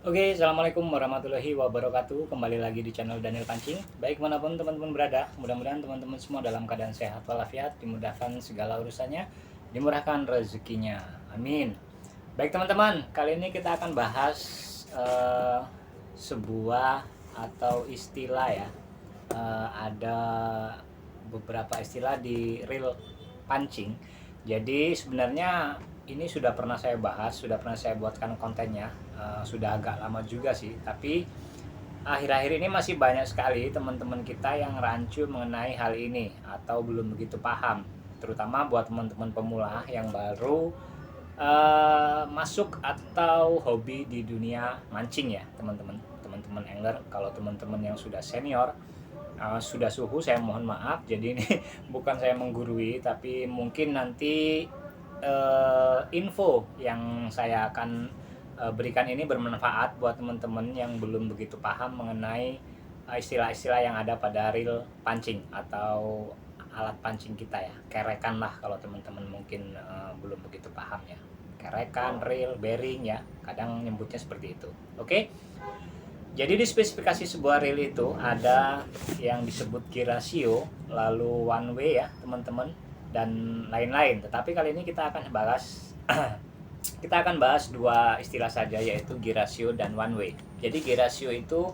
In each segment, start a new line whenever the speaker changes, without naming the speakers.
Oke, assalamualaikum warahmatullahi wabarakatuh. Kembali lagi di channel Daniel Pancing. Baik manapun teman-teman berada, mudah-mudahan teman-teman semua dalam keadaan sehat walafiat, dimudahkan segala urusannya, dimurahkan rezekinya. Amin. Baik teman-teman, kali ini kita akan bahas sebuah atau istilah ya. Ada beberapa istilah di reel pancing. Jadi sebenarnya ini sudah pernah saya bahas, sudah pernah saya buatkan kontennya, sudah agak lama juga sih. Tapi akhir-akhir ini masih banyak sekali teman-teman kita yang rancu mengenai hal ini atau belum begitu paham. Terutama buat teman-teman pemula yang baru masuk atau hobi di dunia mancing ya teman-teman. Teman-teman angler, kalau teman-teman yang sudah senior, sudah suhu, saya mohon maaf. Jadi ini bukan saya menggurui, tapi mungkin nanti info yang saya akan berikan ini bermanfaat buat teman-teman yang belum begitu paham mengenai istilah-istilah yang ada pada reel pancing atau alat pancing kita ya, kerekan lah kalau teman-teman mungkin belum begitu paham ya, kerekan, reel, bearing ya, kadang nyebutnya seperti itu. Oke. Jadi di spesifikasi sebuah reel itu ada yang disebut gear ratio, lalu one way ya teman-teman, dan lain-lain. Tetapi kali ini kita akan bahas kita akan bahas dua istilah saja, yaitu gear ratio dan one way. Jadi gear ratio itu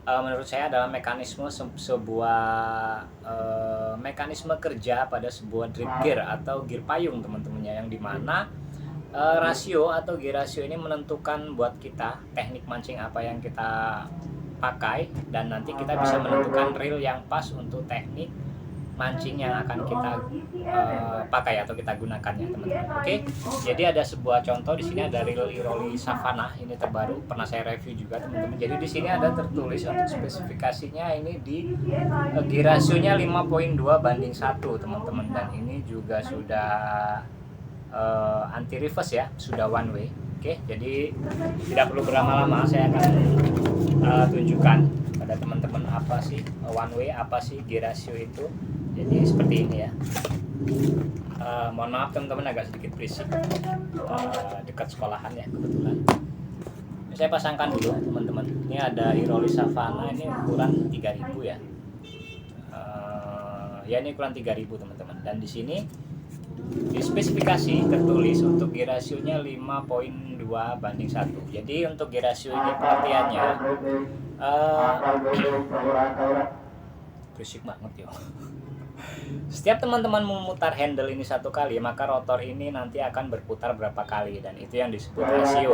menurut saya adalah mekanisme sebuah mekanisme kerja pada sebuah drip gear atau gear payung teman-temannya, yang dimana rasio atau gear ratio ini menentukan buat kita teknik mancing apa yang kita pakai, dan nanti kita bisa menentukan reel yang pas untuk teknik mancing yang akan kita pakai atau kita gunakan ya teman-teman. Oke, jadi ada sebuah contoh di sini, ada reel Iroli Savannah, ini terbaru, pernah saya review juga teman-teman. Jadi di sini ada tertulis untuk spesifikasinya ini di gear rasionya 5.2:1 teman-teman, dan ini juga sudah anti reverse ya, sudah one way. Oke, jadi tidak perlu berlama-lama, saya akan tunjukkan pada teman-teman apa sih one way, apa sih gear ratio itu. Jadi seperti ini ya. Mohon maaf teman-teman, agak sedikit berisik, dekat sekolahan ya kebetulan. Saya pasangkan dulu teman-teman. Ini ada Iroli Savannah, ini ukuran 3000 ya. Ya ini ukuran 3000 teman-teman. Dan di sini di spesifikasi tertulis untuk gear rasionya 5.2:1. Jadi untuk gear ratio ini pengertiannya berisik banget ya. Setiap teman-teman memutar handle ini satu kali, maka rotor ini nanti akan berputar berapa kali, dan itu yang disebut rasio.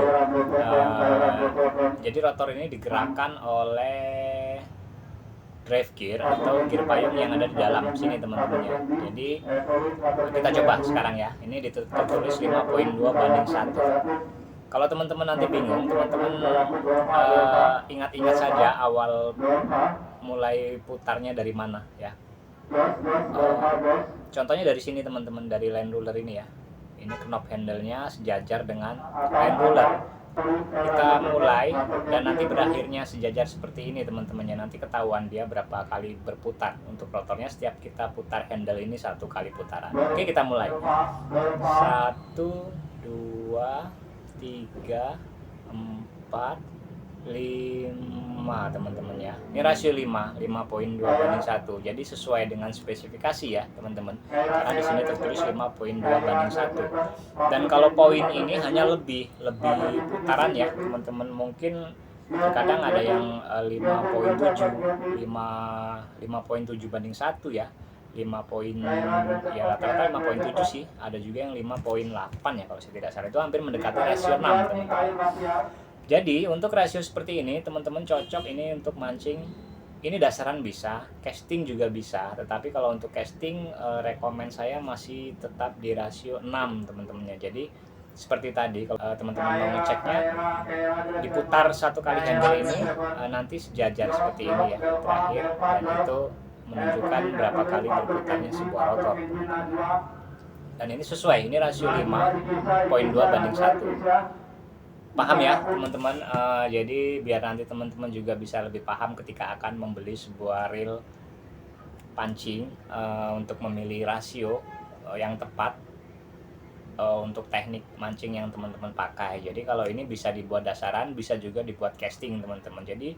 Jadi rotor ini digerakkan oleh drive gear atau gear payung yang ada di dalam sini teman-teman ya. Jadi kita coba sekarang ya. Ini ditulis 5.2:1. Kalau teman-teman nanti bingung, teman-teman ingat-ingat saja awal mulai putarnya dari mana ya. Contohnya dari sini teman-teman, dari line ruler ini ya. Ini knob handle-nya sejajar dengan line ruler. Kita mulai dan nanti berakhirnya sejajar seperti ini teman-temannya. Nanti ketahuan dia berapa kali berputar. Untuk rotornya setiap kita putar handle ini satu kali putaran. Oke, kita mulai. 1, 2, 3, 4, 5 teman-teman ya. Ini rasio 5.2:1. Jadi sesuai dengan spesifikasi ya teman-teman. Karena di sini tertulis 5.2:1. Dan kalau poin ini hanya lebih putaran ya teman-teman. Mungkin terkadang ada yang 5.7, 5.7:1 ya. 5 poin ya, rata-rata 5.7 sih. Ada juga yang 5.8 ya kalau saya tidak salah. Itu hampir mendekati rasio 6 teman-teman. Jadi untuk rasio seperti ini teman-teman cocok ini untuk mancing. Ini dasaran bisa, casting juga bisa. Tetapi kalau untuk casting rekomend saya masih tetap di rasio 6 teman-temannya. Jadi seperti tadi, kalau teman-teman mau ngeceknya, diputar satu kali handle ini nanti sejajar seperti ini ya terakhir, dan itu menunjukkan berapa kali berputarnya sebuah rotor. Dan ini sesuai, ini rasio 5.2:1. Paham ya teman-teman. Jadi biar nanti teman-teman juga bisa lebih paham ketika akan membeli sebuah reel pancing, untuk memilih rasio yang tepat. untuk teknik mancing yang teman-teman pakai. Jadi kalau ini bisa dibuat dasaran, bisa juga dibuat casting teman-teman. Jadi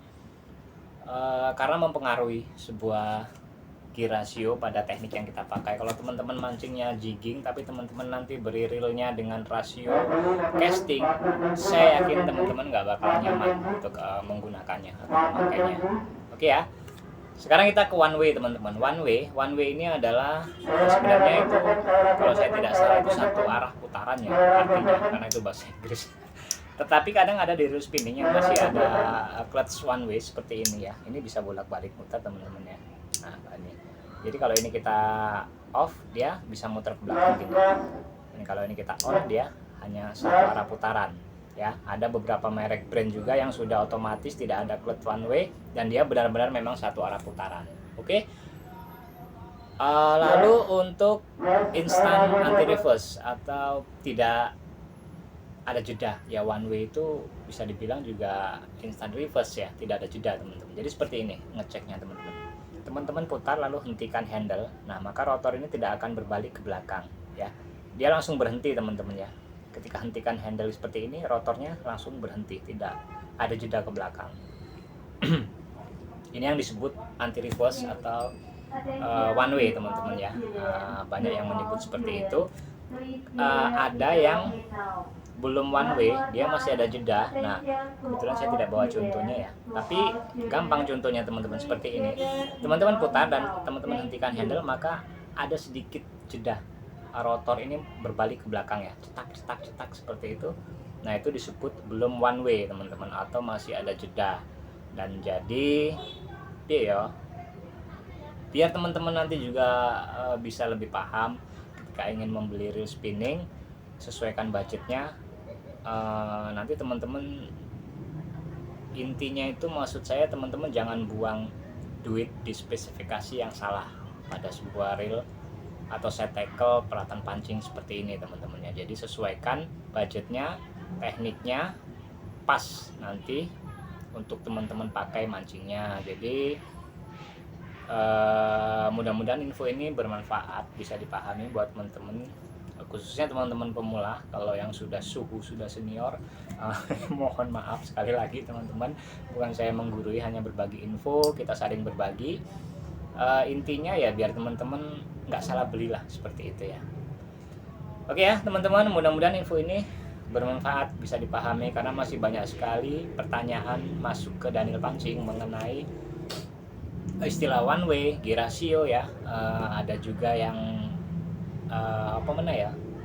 karena mempengaruhi sebuah gear ratio pada teknik yang kita pakai. Kalau teman-teman mancingnya jigging tapi teman-teman nanti beri reelnya dengan rasio casting, saya yakin teman-teman nggak bakal nyaman untuk menggunakannya atau memakainya. Oke ya, sekarang kita ke one way teman-teman. One way ini adalah sebenarnya itu, kalau saya tidak salah itu satu arah putarannya artinya, karena itu bahasa Inggris. Tetapi kadang ada di reel spinning yang masih ada clutch one way seperti ini ya. Ini bisa bolak-balik muter teman-teman ya. Nah ini. Jadi kalau ini kita off, dia bisa muter ke belakang gini. Ini kalau ini kita on, dia hanya satu arah putaran. Ya, ada beberapa merek brand juga yang sudah otomatis tidak ada clutch one way dan dia benar-benar memang satu arah putaran. Oke. Lalu untuk instant anti reverse atau tidak ada jeda ya, one way itu bisa dibilang juga instant reverse ya, tidak ada jeda teman-teman. Jadi seperti ini ngeceknya teman-teman. Teman-teman putar lalu hentikan handle. Nah maka rotor ini tidak akan berbalik ke belakang ya, dia langsung berhenti teman-teman ya. Ketika hentikan handle seperti ini, rotornya langsung berhenti, tidak ada jeda ke belakang. Ini yang disebut anti reverse atau one way teman-teman ya. Banyak yang menyebut seperti itu. Ada yang belum one way, dia masih ada jeda. Nah kebetulan saya tidak bawa contohnya ya, tapi gampang contohnya teman-teman seperti ini. Teman-teman putar dan teman-teman hentikan handle, maka ada sedikit jeda, rotor ini berbalik ke belakang ya, cetak cetak cetak seperti itu. Nah itu disebut belum one way teman-teman, atau masih ada jeda. Dan jadi ya, biar teman-teman nanti juga bisa lebih paham ketika ingin membeli reel spinning, sesuaikan budgetnya. Nanti teman-teman, intinya itu maksud saya teman-teman jangan buang duit di spesifikasi yang salah pada sebuah reel atau set tackle peralatan pancing seperti ini teman-teman ya. Jadi sesuaikan budgetnya, tekniknya pas nanti untuk teman-teman pakai mancingnya. Jadi mudah-mudahan info ini bermanfaat, bisa dipahami buat teman-teman, khususnya teman-teman pemula. Kalau yang sudah sudah senior, mohon maaf sekali lagi teman-teman, bukan saya menggurui, hanya berbagi info, kita saling berbagi. Intinya ya biar teman-teman nggak salah belilah, seperti itu ya. Oke ya teman-teman, mudah-mudahan info ini bermanfaat, bisa dipahami, karena masih banyak sekali pertanyaan masuk ke Daniel Pancing mengenai istilah one way, gear ratio ya. Ada juga yang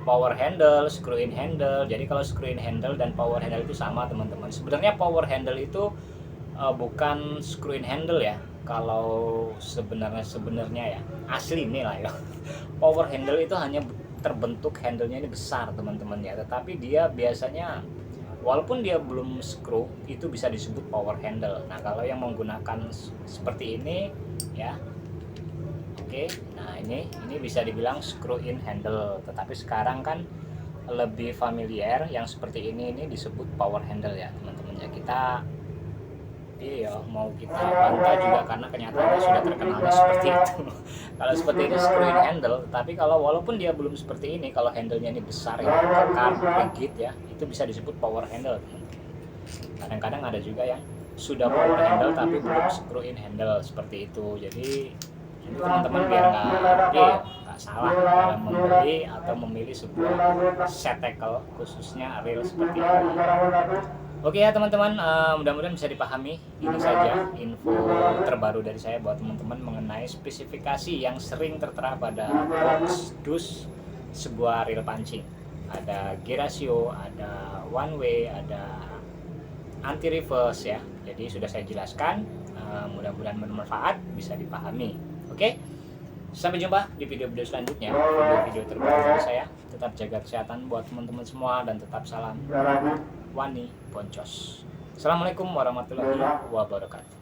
power handle, screw in handle. Jadi kalau screw in handle dan power handle itu sama teman-teman. Sebenarnya power handle itu bukan screw in handle ya. Kalau sebenarnya ya asli ini lah ya. Power handle itu hanya terbentuk handlenya ini besar teman-teman ya. Tetapi dia biasanya walaupun dia belum screw, itu bisa disebut power handle. Nah kalau yang menggunakan seperti ini ya, oke, nah ini bisa dibilang screw in handle. Tetapi sekarang kan lebih familiar yang seperti ini disebut power handle ya teman-teman ya. Kita mau kita bantah juga karena kenyataannya sudah terkenalnya seperti itu. Kalau seperti ini screw in handle, tapi kalau walaupun dia belum seperti ini, kalau handlenya ini besar ya, kekar, rigid ya, itu bisa disebut power handle. Kadang-kadang ada juga yang sudah power handle tapi belum screw in handle seperti itu. Jadi ini teman-teman biar nggak salah dalam membeli atau memilih sebuah set tackle, khususnya reel seperti ini. Oke ya teman-teman, mudah-mudahan bisa dipahami. Ini saja info terbaru dari saya buat teman-teman mengenai spesifikasi yang sering tertera pada box dus sebuah reel pancing. Ada gear ratio, ada one way, ada anti reverse ya. Jadi sudah saya jelaskan, mudah-mudahan bermanfaat, bisa dipahami. Oke, sampai jumpa di video-video selanjutnya, video-video terbaru dari saya. Tetap jaga kesehatan buat teman-teman semua dan tetap salam Wani Boncos. Assalamualaikum warahmatullahi wabarakatuh.